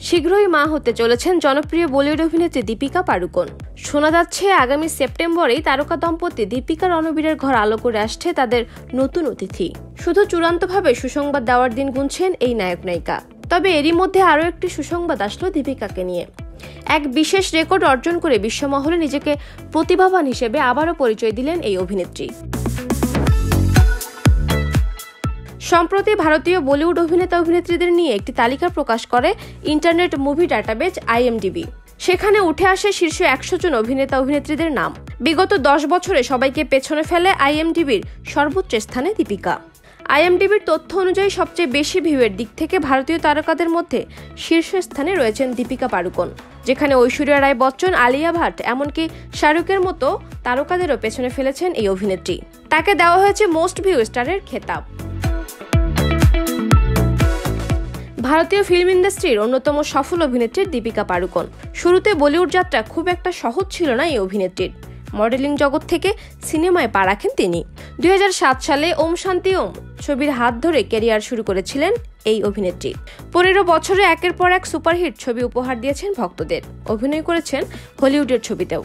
শীঘ্রই মা হতে চলেছেন জনপ্রিয় বলিউড অভিনেত্রী দীপিকা পাড়ুকোন। শোনা যাচ্ছে আগামী সেপ্টেম্বরেই তারকা দম্পতি দীপিকা রণবীরের ঘর আলো করে আসছে তাদের নতুন অতিথি। শুধু চূড়ান্তভাবে সুসংবাদ দেওয়ার দিন গুনছেন এই নায়ক নায়িকা। তবে এরই মধ্যে আরও একটি সুসংবাদ আসলো দীপিকাকে নিয়ে। এক বিশেষ রেকর্ড অর্জন করে বিশ্বমহলে নিজেকে প্রতিভাবান হিসেবে আবারও পরিচয় দিলেন এই অভিনেত্রী। সম্প্রতি ভারতীয় বলিউড অভিনেতা অভিনেত্রীদের নিয়ে একটি তালিকা প্রকাশ করে ইন্টারনেট মুভি ডাটাবেজ IMDb। সেখানে উঠে আসে শীর্ষ 100 জন অভিনেতা অভিনেত্রীদের নাম। বিগত 10 বছরে সবাইকে পেছনে ফেলে IMDbর সর্বোচ্চ স্থানে দীপিকা। IMDbর তথ্য অনুযায়ী সবচেয়ে বেশি ভিউয়ের দিক থেকে ভারতীয় তারকাদের মধ্যে শীর্ষস্থানে রয়েছেন দীপিকা পাড়ুকোন, যেখানে ঐশ্বরিয়া রায় বচ্চন, আলিয়া ভাট এমনকি শাহরুখের মতো তারকাদেরও পেছনে ফেলেছেন এই অভিনেত্রী। তাকে দেওয়া হয়েছে মোস্ট ভিউ স্টারের খেতাব। ভারতীয় ফিল্ম ইন্ডাস্ট্রির অন্যতম সফল অভিনেত্রী দীপিকা পাড়ুকোন। শুরুতে বলিউড যাত্রা খুব একটা সহজ ছিল না এই অভিনেত্রীর। মডেলিং জগৎ থেকে সিনেমায় পা রাখেন তিনি। 2007 সালে ওম শান্তি ওম ছবির হাত ধরে ক্যারিয়ার শুরু করেছিলেন এই অভিনেত্রী। 15 বছরে একের পর এক সুপারহিট ছবি উপহার দিয়েছেন ভক্তদের। অভিনয় করেছেন হলিউডের ছবিতেও।